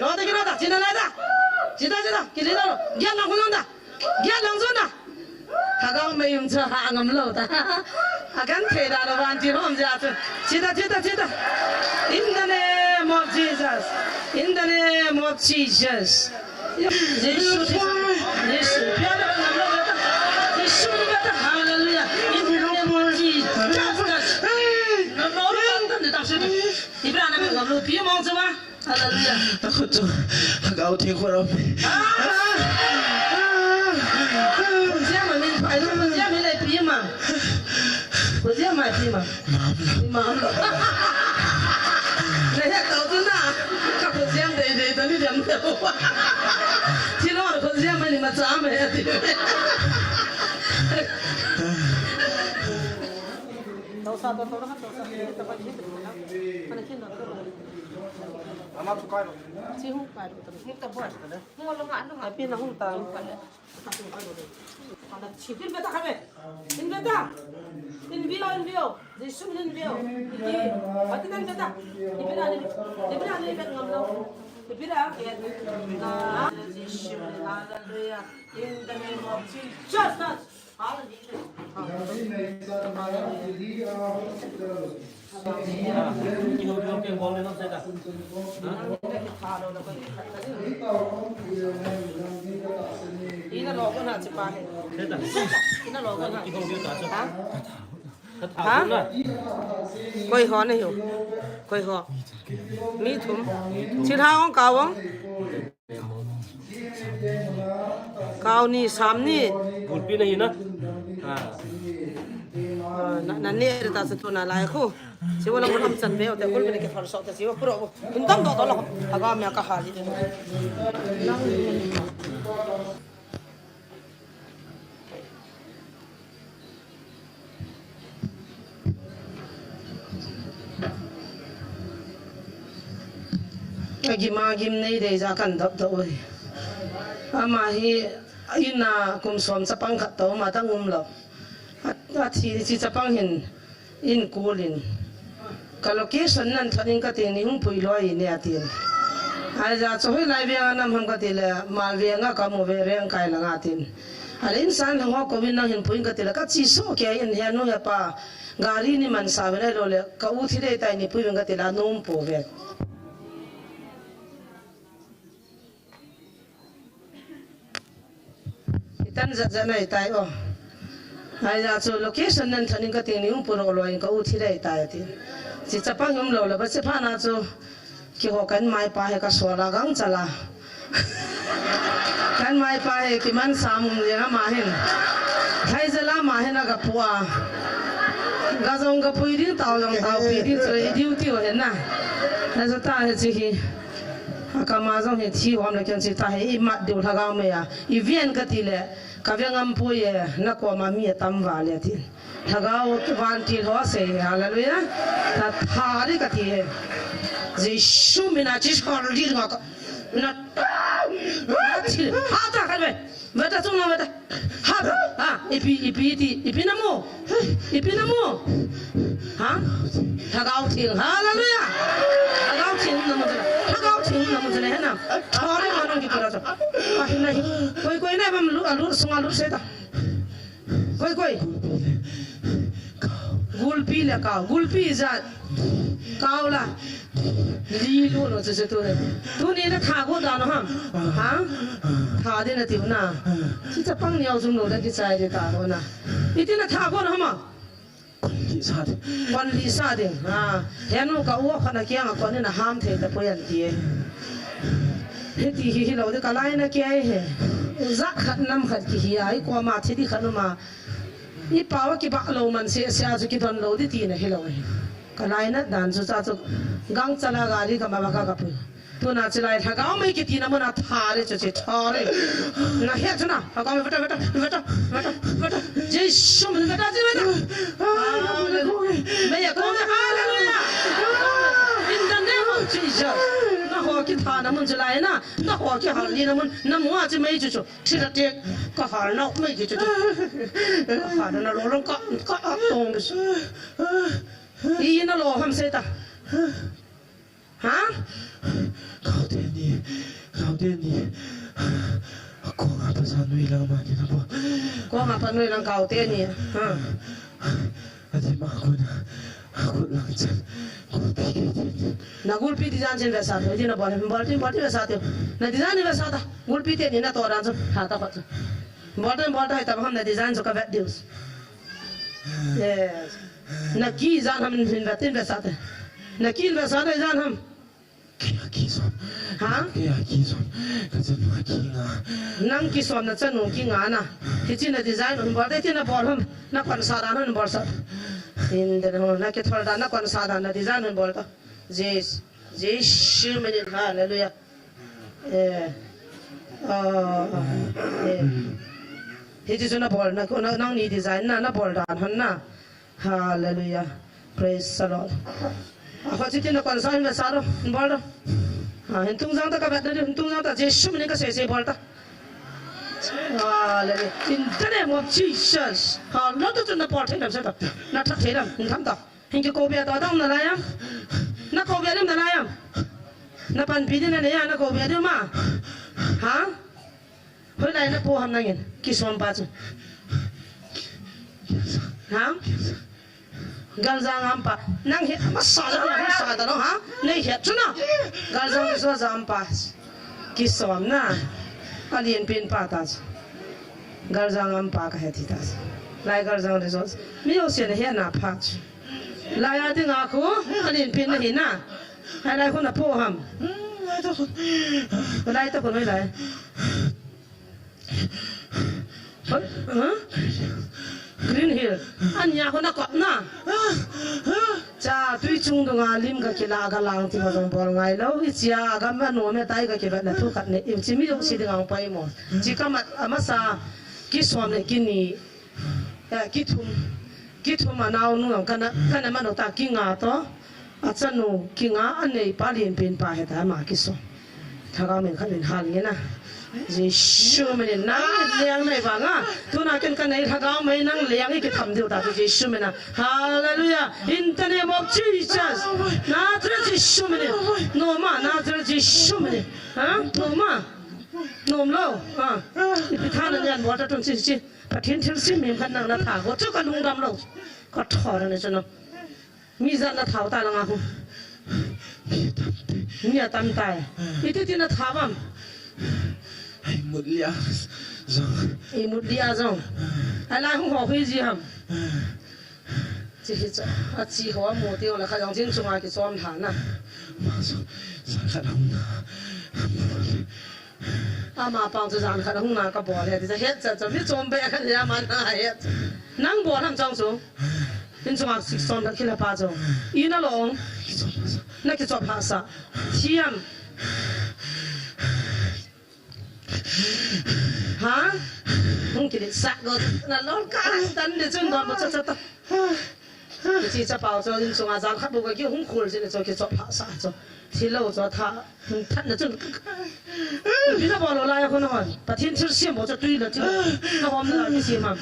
nó đây cái đó chỉ là này đó chỉ đó cái gì đó ghét lòng không đó ghét lòng rồi đó thằng con mày dùng cho hạ ngầm lâu ta à cái thế đó là hoàn chỉ không ra chứ chỉ đó in the name of Jesus in the name of Jesus Jesus hallelujah in the name of Jesus Ibrahim ngầm lâu phía mong cho ba hallelujah takut tuh kau tikur apa Kerja milih prima. Kerja mai prima. Maaf. Saya tahu tu nak. Kau kerja deh tadi jam tu. Cina orang kerja mai macam ya tu. Tahu satu orang kan tahu satu kita bagi itu mana. Mana cina tu. Amat suka itu. Cihung pai tu. Kita buat kan? Mula anu tapi nak huntang. Ada cipir beta kami. In beta. In bio. Jisun in bio. Ini mati kan beta. Dibira ni kan ngamlo. Dibira ya. Nah, Jisun hallelujah. In the name of Jesus. Ina lo con hả chị ba? Ina lo con hả? Hả? Quay họ này hiểu? Quay họ. Mỹ thùng. Chị thao con cầu không? Cầu ni sắm ni. Một pin này nữa. Nãy nè ta sẽ tuần lại khu. Chỉ có làm làm chân béo,แต่คนเป็นcái phần sọtแต่chỉ có pro. Mình tâm đó là họ có mẹ cả hali. Cái gim này để ra cần đập thôi. Ama hi ina kum som sa pang khat to ma ta ngum lo. At si sa pang hin in kulin. Ka location nan thanin ka te ni hung pui loi ne atin. Ai za cho hoi lai bia nam ham ka te le mal ve nga ka mo ve reng kai la nga tin. Al insan ho ko bin na hin pui ka te la ka chi so ke in he no ya pa gari ni man sa ve lo le ka u thi dei tai ni pui ka te la nom po ve. Tan za này tai o ai ra cho location nan thanin ka ting ning puro loin ka uthi dai tai ti si chapang ngom lo la ba se phana cho ki ho kan mai pa he ka swala gang chala kan mai pa he ki man sam ya ma hen thai zala ma hen ga puwa ga zong ga pui din tao jong tao pi din so duty ho hen na na so ta he chi hi akama zong he thi hom la kyan si ta he I mat de tha ga me ya I vien ka ti le ka vengam pu ye na ko ma mi tam wa le tin tha ga van ti ho se hallelujah ta tha ri ka ti he ji shu mi na chi ko ri nga ka na ti ha ta ka be beta tung na beta ha ha ipi na mo ha tha ga ting hallelujah tha ga ting na mo namun jelah na thore manong ki kora sa pahin nahi koi na bam lu sunga lu se ta koi gulpi la ka gulpi za kaula li lu no se tu ni na tha go da no ha tha de na ti na chi cha pang niao zum no da ki chai de ta no na iti na tha go no ma quan lý sa đình hẹn cả uo khana kia ngọc quan nên ham thế ta phải ăn tiề hết thì hi lâu thì cả lại na kia he rác khát năm khát kia ai qua mà thế thì khát mà ít bảo cái bạc lâu mình sẽ cho cái đoàn lâu thì tiền này lâu cả lại na đàn cho cha cho gang chala gari cả mà bạc cả tu na chalai thagao mai cái tiền mà na thare cho thare na hết cho na thagao mai veta Jesus mình veta chứ veta bây giờ con hallelujah in the name of Jesus na ho cái thà na mình chalai na ho cái hal ni na mình na mua chứ mấy chú chỉ là tiếc có hal nó mấy chú hal nó lo lông có tông đấy ý nó lo ham sẽ ta hả Kau dia ni aku ngapa sanui lang man ni nabo có ngapa nuôi lang cầu tiền nhỉ hả adi ma aku lang chan gulpi ke na gulpi di jan chen vesa di na bol vesa ti na di jan ni vesa ta gulpi te ni na to ran so ha ta khat bol hai ta ham na di jan so ka vet deus yes na ki jan ham hin vetin vesa ta na ki vesa ta jan ham kia kisom hả kia kisom ka chen ma ki nga nang ki som na chen nong ki nga na hi chin na design on bol te na bol ham na kon sa ran on bol sa in the no na ke thol da na kon sa da na design on bol ta Jesus minute hallelujah he ji na bol na ko nang ni design na bol da han na hallelujah praise the Lord apa sih na kon sa in sa ro bol da hin tung jang ta ka bat da hin tung jang ta Jesus minute ka se bol ta hallelujah in the name of Jesus hallelujah to na bol the sa ta na thak the ram hin tham ta hin ke ko bia ta dong na la yam na ko bia lim na la yam na pan pi na ya na ko bia de ma hả hồi này nó po ham nang ki som pa chu hả gal jang am pa nang he ma sa da no ha nei he chu na gal jang so jam pa ki som na alien pin pa ta gal jang am pa ka he ti ta lai gal jang de so mi yo se ne he na pa chu lai a ti nga khu alien pin na hi na hai lai khu na po ham lai ta kon lai Green Hill anh nhà con nó cọp na cha tuy chung đồ ngà lim cái lá cái lang thì mà dùng bò ngày lâu ít chia cái mà nuôi mẹ tay cái vật là thu cắt này chỉ mi dùng xí đường ngang bay mò chỉ cái mà sa cái xóm này cái ni cái thùng mà nào nuôi cái này mà nó ta cái ngà to à chân nuôi cái ngà anh này ba liền bên ba hết à mà cái xóm thằng con mình khát lên hà liền na Jesus mình nang liang này vàng á, tu na cái này thằng con mình nang liang cái thầm điều ta Jesus mình à, Hallelujah, in the name of Jesus, na tra Jesus mình, no ma na tra Jesus mình, hả, no ma, no lâu, à, cái thằng này anh bảo ta trong chi, phát hiện thiên sinh mình khăn năng na thả, có chút cái lung đam lâu, có thọ rồi này cho nó, mi ra na thảo ta là ngà không, mi à tam tai, itu ti na thảo am. một lia rồi một lia rồi ai lại không học cái gì hả chỉ học một điều là khai giảng chính trung cái xóm thản à mà bằng cho rằng khai không là cái bỏ này thì hết giờ biết chuẩn bị cái gì mà hết nắng bỏ thằng trong số chính trung cái xóm đã khi là bao giờ ý nó lỏng nó cái chọn phá sa thiam hả không kịp sạc rồi là nó cả tấn để chân toàn một chất ta chỉ cho bảo cho những người giang khát bụng cái không khổ gì để cho cái cho phá sạc cho thì lâu cho thà thắt là chân bây giờ bảo lại không nói把天吃线我就对了就那我们那些嘛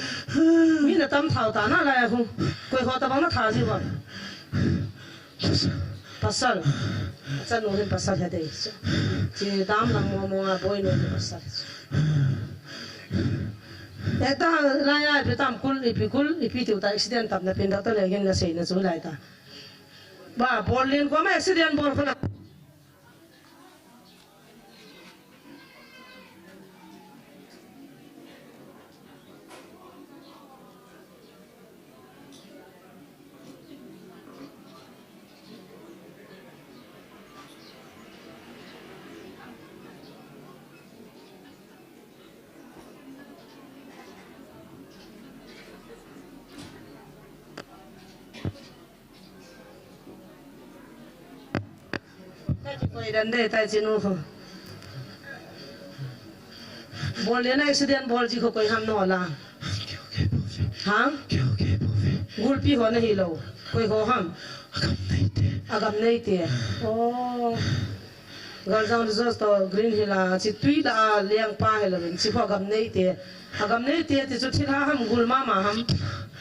你那当头打那来không quay họ ta bằng nó thà gì vậy pasal pasal nuhin pasal hade chỉ dam lang mo nga boy nuhin pasal eta laya pitam kul ipi tu ta accident tap na pin da to legen na sei na chu lai ta ba bolin ko ma accident bol ko na dan deh tai chinu ho bol le na accident bol ji ko koi ham no la ha gulpi ho na hi lo koi ho ham agam nei te oh gal jang resort to Green Hill la chi tui la liang pa he la bin chi ho agam nei te ti chu thil ha ham gul ma ham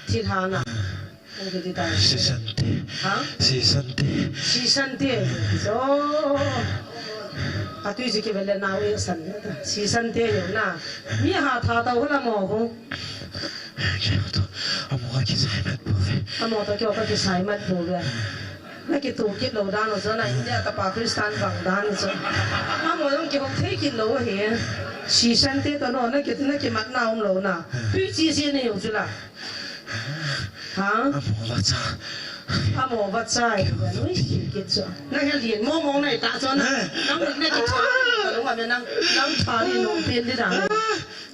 thil ha na 那个地带。西山地。啊？西山地。西山地哦。啊，对这个为了哪位神的？西山地有那，你下他到那么空。阿莫去晒乜部分？阿莫到叫佢去晒乜部分？那个土鸡路单路上，那人家个巴基斯坦房单路上，阿莫用叫推进路去，西山地到那个乜闹路那，对这些呢有住啦。啊？阿莫不在，你是结咗，那个脸摸摸那打咗那，那个茶，我外面那茶里弄边的啦。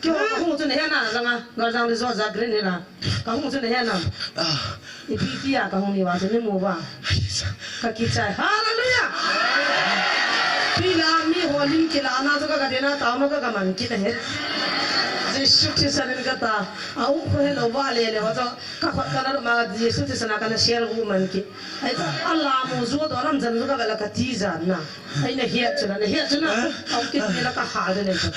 叫我公主你看哪个嘛？我让你说啥给你啦？公主你看哪？啊，你弟弟啊，公你话真的冇吧？个结在，哈利路亚！对啦，咪我拎起啦，那这个电脑到那个蛮记得很。Yesus di sana kata, aku kau hello balik le, waktu kalau mak Yesus di sana kana share woman ki, itu Allah musuh tu orang jangan juga bela katiza na, ini hiat cuna, aku kita bela kahal le tu.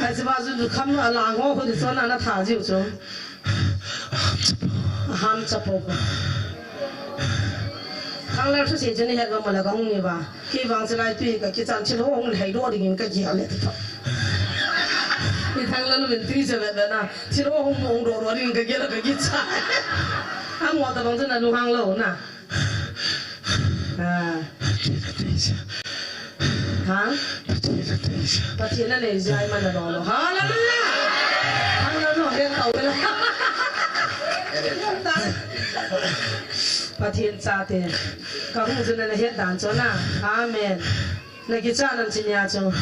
Aja bazu tu kamu Allah ngau kau di sana na taji tu, ham capo. 刚来出现真的还个没那个红的吧？给房子来对个，给咱吃了红的很多的人个家来的头。你看那路边对着来的那，吃了红多的人个家了个给菜。俺我的房子那路行路那，啊。啊？把天那来家嘛那路路，好了路呀，俺那路还倒的了。把天炸的，搞红子那些蛋做那，阿门。那个炸能吃呀就。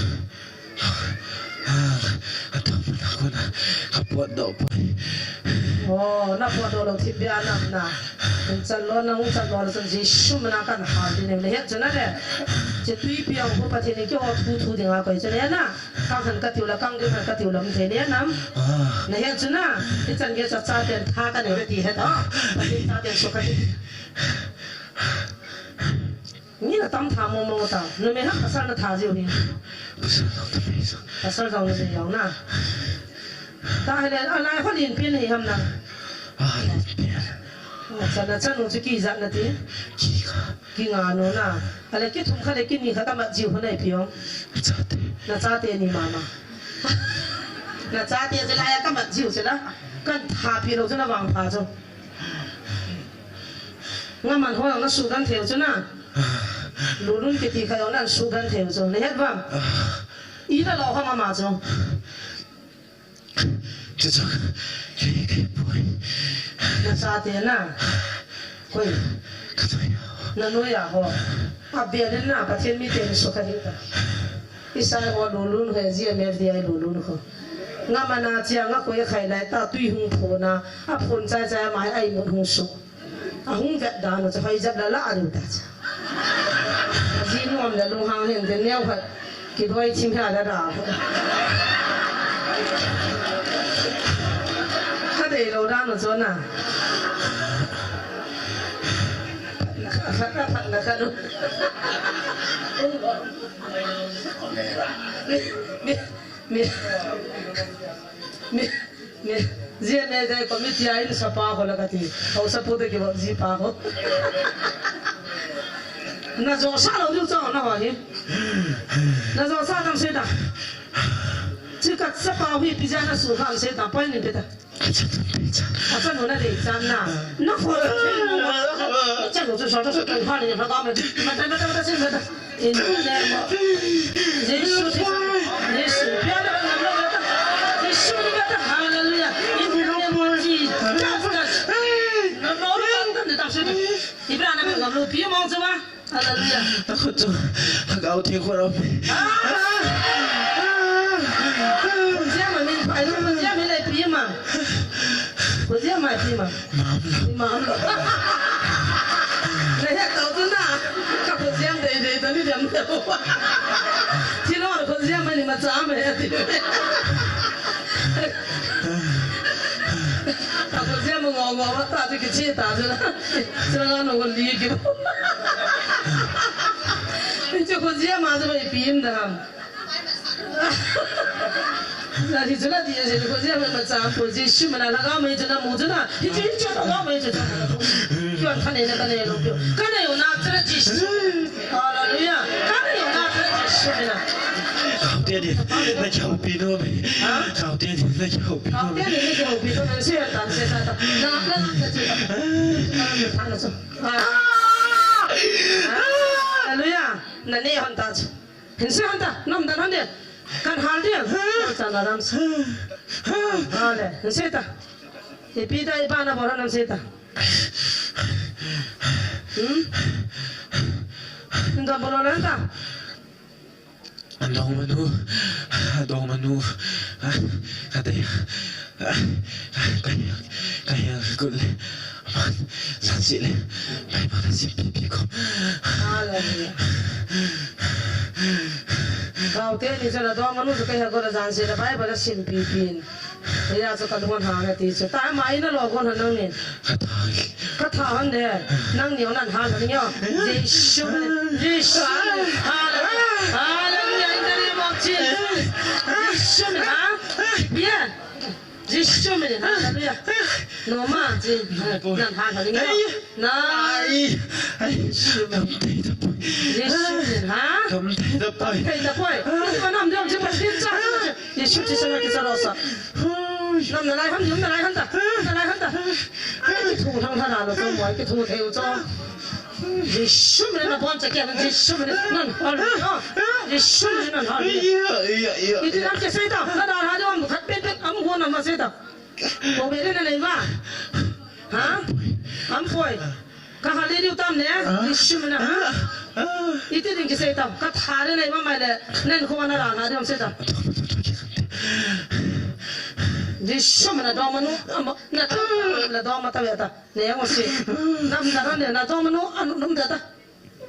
哦，那不多了，特别难呐。咱老那我咱老了，真是什么那干好的呢？那些真的嘞，就对比啊，我把天你叫我吐的啊，鬼真的呐。刚很个丢了，刚就很个丢了，唔天的呐。那些真的，你真个炸点他个那个地下啊，把天炸点说个。你那当他摸摸到，那没他上那他就呢。不是老的没上。他上上是有呐。但系咧，啊来发连片係咁啦。啊連片。真係真係最記實那啲。記眼咯嗱，係咧，佢同佢哋見面，佢今日照佢嚟表。那咋地你媽媽？那咋地就嚟啊！今日照咗啦，跟下邊路真係橫爬咗。我問可能那樹根條咗啦，路輪嘅地佢有那樹根條咗，你睇唔？依家落下嘛咗。这种也可以不会。那啥的呐，会。可怎么样？那诺呀吼，啊别人呐把天米点说开的，一三我路轮和这没得爱路轮和，我们那家我回开来到对红婆呐，啊婆在买爱木红树，啊红个单我就可以接来拉溜大家。今我们的路行人的鸟快，给多一听下来的。对路单的做呐，看路，你，这呢在国民家人说八号了个的，我说不得给我几八号，那做啥了就做那玩意，那做啥能谁的？这个这八会比较那舒服谁的？不然你别的。啊，这弄那得粘呐，那我这种就说这是动画里面他们，这现在的，你那么，人数的，人数标的人数的好了了呀，你那么几，那老板的当时的，你不然那个我们别忙着吧，好了了呀，那可就那个天火了没？我家嘛没快乐，我家没来比嘛。我这样买地嘛，你忙了，那些搞着呢，看我这样的你怎么的？听到我这样买你们咋买呀？对不对？我这样我打这个钱打着了，这个弄个理给我，你就我这样嘛，这么一边的。那你这那底下是个这样的长辈，这什么啦？那个没这那没这那，你这叫那个没这，叫他那个那个路标，刚才有拿这个几十，好了对呀，刚才有拿这个几十的。好爹地，那叫比多没？好爹地，那叫比多。好爹地，那叫比多，能写的，写的，那这这，那看得出啊。对呀，那你很大气，很是很大，那么大很的。kan haldir sana ram hale seta e pita e pana bora nam seta nda bora lenta Andong manu katanya kaya gul man sansile may para simpi ko Kau tiada ni cara doa manu tu kaya gora jansi dah baik pada simpi pin. Ia tu kaduan hang ti tu. Tak main na logon hanang ni. Kata han deh. Nang ni onan hang ni yo. Yesus. Hallelujah in the name of Jesus. Yesus ha. Yeah. Yesus ni hallelujah. Norma ji. Nan hang ni yo. Nah. Yesus Yesus ha. Kamtai da pai. Kamtai da pai. Kita nam dia macam dia cakap. Yesus di sana kita rasa. Nam nalai ham, nam nalai ham dah. Nalai ham dah. Kita tu thang thang ada semua. Kita tu theo tu. Yesus mana pun cakap macam Yesus mana nan hal. Yesus mana hal. Iya. Itu nam cakap saya tahu. Ada ada orang bukan pet am gua nama saya tahu. Kau beri ni lagi mah. Ha? Am koi. Kahal dia utam ni. Yesus mana ha? Itu yang kita tahu. Kat hari ni memang ada. Nen kau mana rana dia orang tahu. Yesus mana doa manu. Nak la doa mata beata. Ni yang masih. Nam daran dia. Nak doa manu anu nam beata.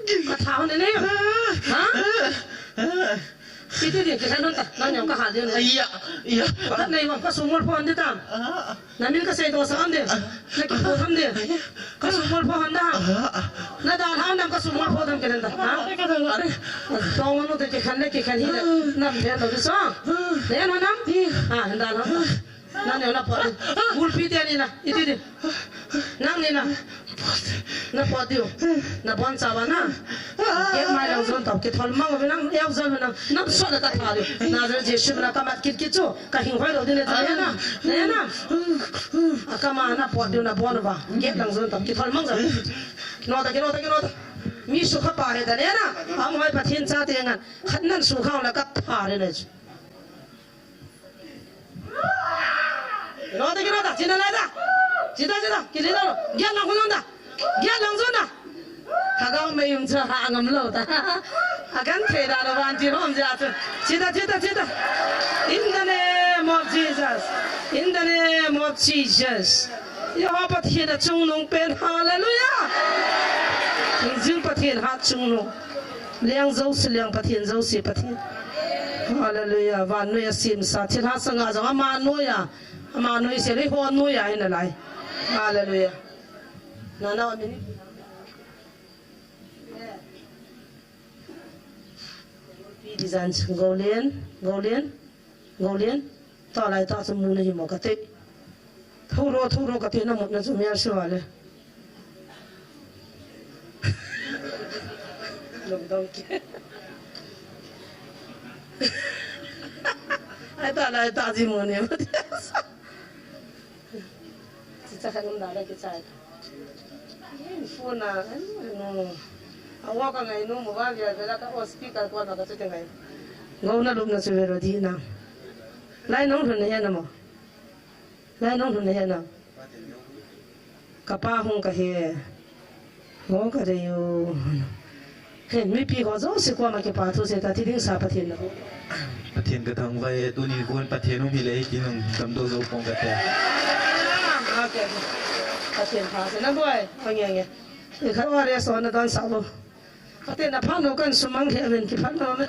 Kat hari ni. Ha? Itu dia kita nonton. Nam yang kahal dia ni. Iya. Kat ni memang kasumur pun dia tam. Namin kasi doa saan dia. Nak kita ham dia. Kasumur pun anda. Na dah ham nam kasumur pun dia kita. Ha? Doa manu tu kita kan hidup. Nam dia tu bisa. Dia nam. Ah, dah nam. Nang ni nak pot. Gulpi dia ni na. Itu dia. Nang ni na. Na pot dia. Na bon sawana. Kem mai lang zon tau. Kita mang nang yau zon nang. Nam so na kata dia. Na zon Yesus na kamat kit tu. Kahing hoi lo dia ni na. Na. Akama na pot dia na bon ba. Kem lang zon tau. Kita mang zon. Nota. Mi suka pare dah ni na. Am hoi pathin sa tiangan. Khanan suka orang kat pare ni. Kita cina lada, cita, kita dah, dia nak pulang dah, dia langsung dah. Kagak mayung cerah angam lo dah, akan tidak ada banci rom jatuh. Cita. In the name of Jesus, in the name of Jesus. Ya apa tiada cungung pen, hallelujah. Injil patien hat cungung, liang zau liang patien zau si patien. Hallelujah, vanu ya sim sa, cina sangat jangan manu ya. Manui seri ho nui ai na lai. Hallelujah. Nana ni. Pi design Golian. Ta lai ta semu ni mo ka te. Thuro ka te na mo na sumya swale. Lockdown ke. Ai ta lai ta ji mo ni. Kita kan dah ada kita. Phone na, no. Awak kan ngai no mobile ya, bela ka speaker ko na ka tu tengai. Ngau na lum na severo di na. Lai nong thun he na mo. Lai nong thun he na. Kapa hong ka he. Ho ka de yo. He mi pi ho zo se kwa ma ke pa tu se ta ti ding sa pa thien na. Pa thien ka thang vai tu ni kon pa thien mi le ki nong tam do zo pong ka te. Okay. Pasien pasien na boy, pangyang ya. Ikan waria so na don sabo. Ate na pano kan sumang kevin ki pano me.